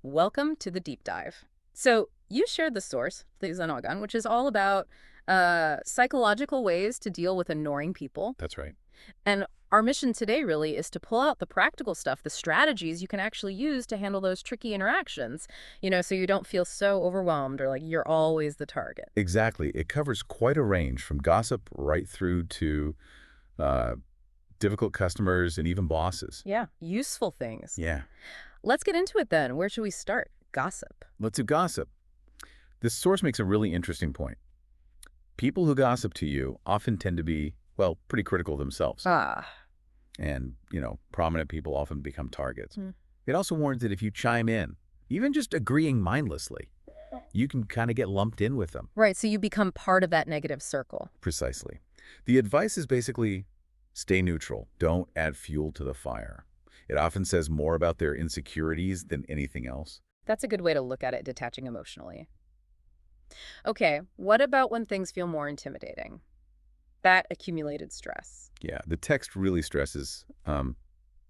Welcome to the deep dive. So you shared the source, the Zanogan, which is all about psychological ways to deal with annoying people. That's right. And our mission today really is to pull out the practical stuff, the strategies you can actually use to handle those tricky interactions, so you don't feel so overwhelmed or like you're always the target. Exactly. It covers quite a range from gossip right through to uh, difficult customers and even bosses. Yeah, useful things. Yeah. Let's get into it then. Where should we start? Gossip. Let's do gossip. This source makes a really interesting point. People who gossip to you often tend to be, well, pretty critical themselves. Ah. And, prominent people often become targets. Hmm. It also warns that if you chime in, even just agreeing mindlessly, you can kind of get lumped in with them. Right, so you become part of that negative circle. Precisely. The advice is basically stay neutral. Don't add fuel to the fire. It often says more about their insecurities than anything else. That's a good way to look at it, detaching emotionally. Okay, what about when things feel more intimidating? That accumulated stress. Yeah, the text really stresses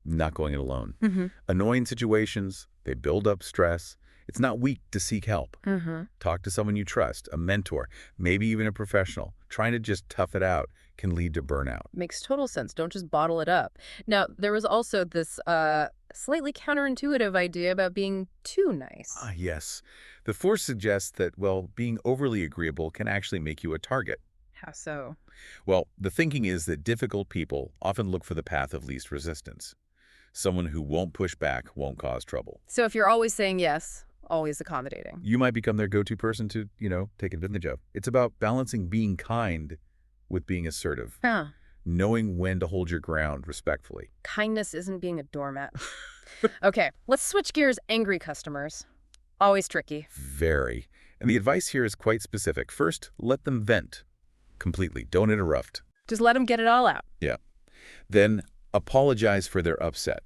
not going it alone. Mm-hmm. Annoying situations, they build up stress. It's not weak to seek help. Mm-hmm. Talk to someone you trust, a mentor, maybe even a professional. Trying to just tough it out can lead to burnout. Makes total sense. Don't just bottle it up. Now, there was also this slightly counterintuitive idea about being too nice. Ah, yes. The force suggests that, well, being overly agreeable can actually make you a target. How so? Well, the thinking is that difficult people often look for the path of least resistance. Someone who won't push back won't cause trouble. So if you're always saying yes, always accommodating. You might become their go-to person to, take advantage of. It's about balancing being kind with being assertive, Huh. knowing when to hold your ground respectfully. Kindness isn't being a doormat. Okay, let's switch gears. Angry customers. Always tricky. Very. And the advice here is quite specific. First, let them vent completely. Don't interrupt. Just let them get it all out. Yeah. Then apologize for their upset.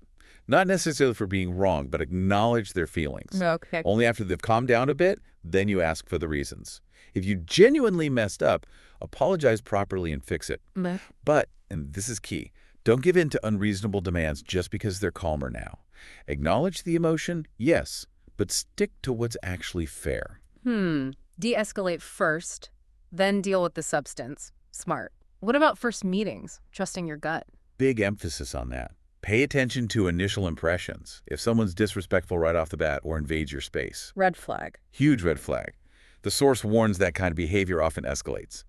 Not necessarily for being wrong, but acknowledge their feelings. Okay. Only after they've calmed down a bit, then you ask for the reasons. If you genuinely messed up, apologize properly and fix it. Meh. But, and this is key, don't give in to unreasonable demands just because they're calmer now. Acknowledge the emotion, yes, but stick to what's actually fair. De-escalate first, then deal with the substance. Smart. What about first meetings? Trusting your gut. Big emphasis on that. Pay attention to initial impressions. If someone's disrespectful right off the bat or invades your space. Red flag. Huge red flag. The source warns that kind of behavior often escalates.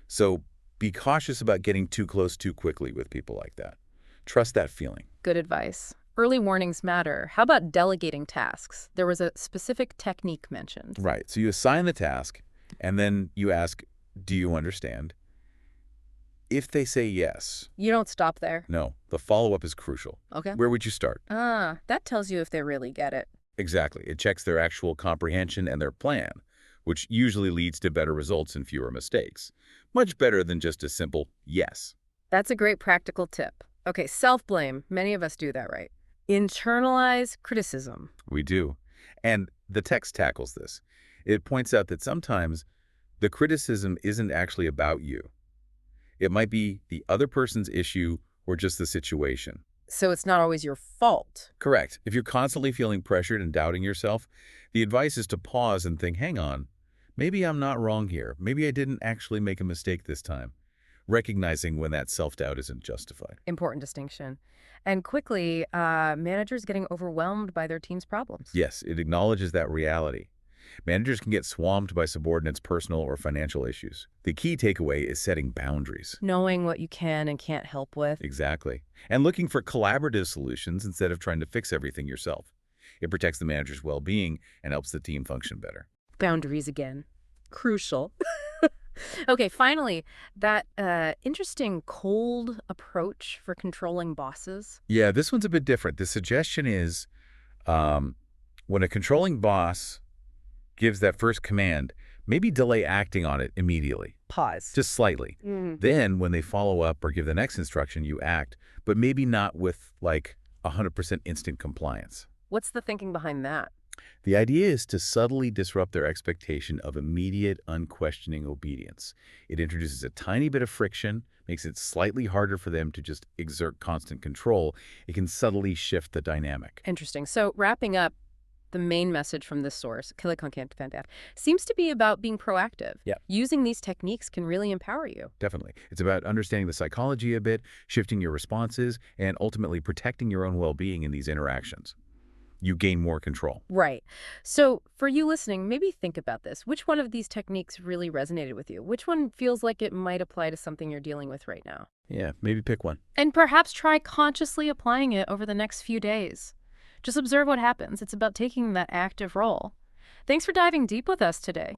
So be cautious about getting too close too quickly with people like that. Trust that feeling. Good advice. Early warnings matter. How about delegating tasks? There was a specific technique mentioned. Right. So you assign the task, and then you ask, do you understand? If they say yes, You don't stop there. no, the follow-up is crucial. Okay. Where would you start? That tells you if they really get it. Exactly. It checks their actual comprehension and their plan, which usually leads to better results and fewer mistakes. Much better than just a simple yes. That's a great practical tip. Okay, self-blame. Many of us do that, right? Internalize criticism. We do. And the text tackles this. It points out that sometimes the criticism isn't actually about you. It might be the other person's issue or just the situation. So it's not always your fault. Correct. If you're constantly feeling pressured and doubting yourself, the advice is to pause and think, hang on, maybe I'm not wrong here. Maybe I didn't actually make a mistake this time. Recognizing when that self-doubt isn't justified. Important distinction. And quickly, managers getting overwhelmed by their team's problems. Yes, it acknowledges that reality. Managers can get swamped by subordinates' personal or financial issues. The key takeaway is setting boundaries. Knowing what you can and can't help with. Exactly. And looking for collaborative solutions instead of trying to fix everything yourself. It protects the manager's well-being and helps the team function better. Boundaries again. Crucial. Okay, finally, that interesting cold approach for controlling bosses. Yeah, this one's a bit different. The suggestion is when a controlling boss gives that first command, maybe delay acting on it immediately, Pause. just slightly. Then when they follow up or give the next instruction, you act, but maybe not with like 100% instant compliance. What's the thinking behind that? The idea is to subtly disrupt their expectation of immediate, unquestioning obedience. It introduces a tiny bit of friction, makes it slightly harder for them to just exert constant control. It can subtly shift the dynamic. Interesting. So wrapping up, The main message from this source, seems to be about being proactive. Yeah, Using these techniques can really empower you. definitely. It's about understanding the psychology a bit, shifting your responses, and ultimately protecting your own well-being in these interactions. You gain more control. Right. So for you listening, maybe think about this. Which one of these techniques really resonated with you? Which one feels like it might apply to something you're dealing with right now? Yeah, maybe pick one. And perhaps try consciously applying it over the next few days. Just observe what happens. It's about taking that active role. Thanks for diving deep with us today.